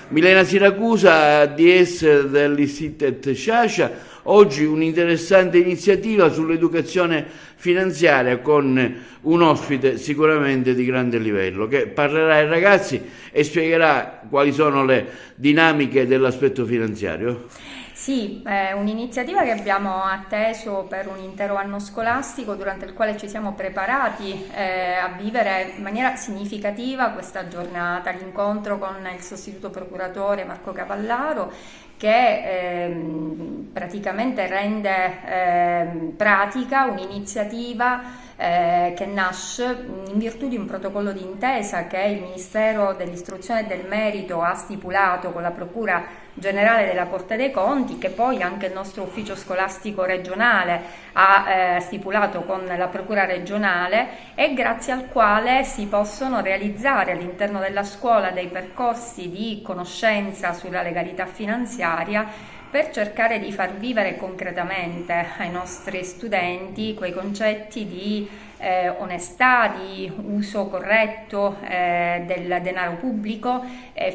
Milena Siracusa, DS dell'Istitut Sciascia, oggi un'interessante iniziativa sull'educazione finanziaria con un ospite sicuramente di grande livello che parlerà ai ragazzi e spiegherà quali sono le dinamiche dell'aspetto finanziario. Sì, è un'iniziativa che abbiamo atteso per un intero anno scolastico durante il quale ci siamo preparati a vivere in maniera significativa questa giornata, l'incontro con il sostituto procuratore Marco Cavallaro che praticamente rende pratica un'iniziativa che nasce in virtù di un protocollo d'intesa che il Ministero dell'Istruzione e del Merito ha stipulato con la Procura Generale della Corte dei Conti, che poi anche il nostro ufficio scolastico regionale ha stipulato con la Procura regionale, e grazie al quale si possono realizzare all'interno della scuola dei percorsi di conoscenza sulla legalità finanziaria per cercare di far vivere concretamente ai nostri studenti quei concetti di onestà, di uso corretto del denaro pubblico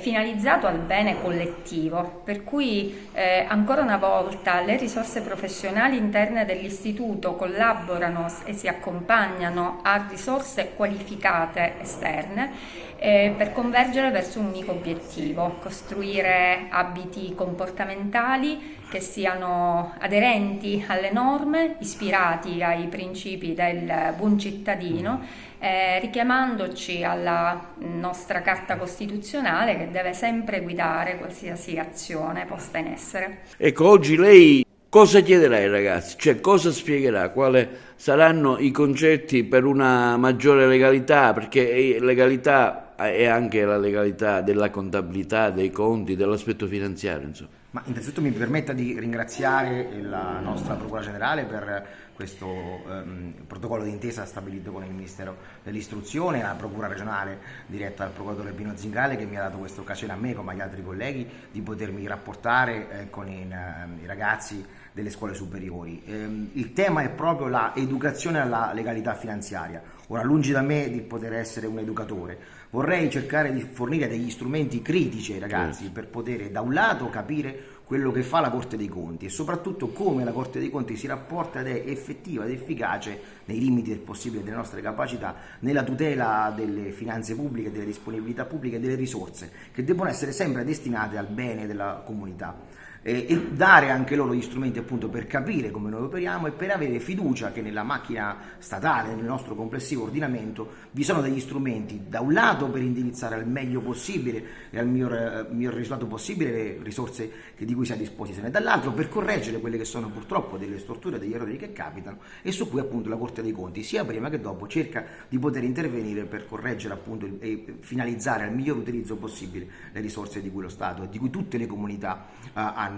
finalizzato al bene collettivo. Per cui ancora una volta le risorse professionali interne dell'istituto collaborano e si accompagnano a risorse qualificate esterne per convergere verso un unico obiettivo: costruire abiti comportamentali che siano aderenti alle norme, ispirati ai principi del buon cittadino, richiamandoci alla nostra Carta Costituzionale che deve sempre guidare qualsiasi azione posta in essere. Ecco, oggi lei cosa chiederà ai ragazzi? Cioè, cosa spiegherà? Quali saranno i concetti per una maggiore legalità? Perché legalità è anche la legalità della contabilità, dei conti, dell'aspetto finanziario, insomma. Ma innanzitutto mi permetta di ringraziare la nostra Procura Generale per questo protocollo d'intesa stabilito con il Ministero dell'Istruzione, la Procura Regionale diretta dal Procuratore Pino Zingale, che mi ha dato questa occasione a me come agli altri colleghi di potermi rapportare con i ragazzi delle scuole superiori. Il tema è proprio l'educazione alla legalità finanziaria. Ora, lungi da me di poter essere un educatore, vorrei cercare di fornire degli strumenti critici ai ragazzi per poter da un lato capire quello che fa la Corte dei Conti e soprattutto come la Corte dei Conti si rapporta ed è effettiva ed efficace nei limiti del possibile delle nostre capacità nella tutela delle finanze pubbliche, delle disponibilità pubbliche e delle risorse che devono essere sempre destinate al bene della comunità. E dare anche loro gli strumenti appunto per capire come noi operiamo e per avere fiducia che nella macchina statale, nel nostro complessivo ordinamento, vi sono degli strumenti da un lato per indirizzare al meglio possibile e al miglior risultato possibile le risorse di cui si ha a disposizione, e dall'altro per correggere quelle che sono purtroppo delle storture, degli errori che capitano e su cui appunto la Corte dei Conti sia prima che dopo cerca di poter intervenire per correggere appunto e finalizzare al miglior utilizzo possibile le risorse di cui lo Stato e di cui tutte le comunità hanno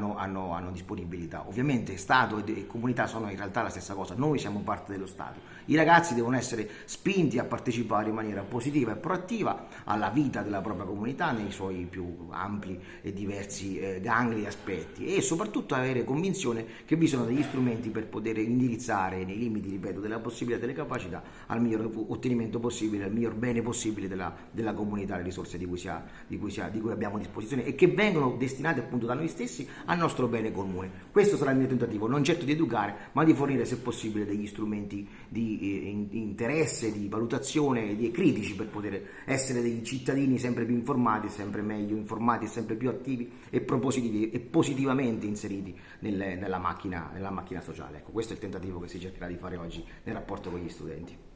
disponibilità. Ovviamente Stato e comunità sono in realtà la stessa cosa, noi siamo parte dello Stato. I ragazzi devono essere spinti a partecipare in maniera positiva e proattiva alla vita della propria comunità nei suoi più ampli e diversi gangli e aspetti, e soprattutto avere convinzione che vi sono degli strumenti per poter indirizzare nei limiti, ripeto, della possibilità e delle capacità al miglior ottenimento possibile, al miglior bene possibile della comunità, le risorse di cui abbiamo a disposizione e che vengono destinate appunto da noi stessi al nostro bene comune. Questo sarà il mio tentativo, non certo di educare, ma di fornire se possibile degli strumenti di interesse, di valutazione, di critici per poter essere dei cittadini sempre più informati, sempre meglio informati, sempre più attivi e propositivi e positivamente inseriti nella macchina sociale. Ecco, questo è il tentativo che si cercherà di fare oggi nel rapporto con gli studenti.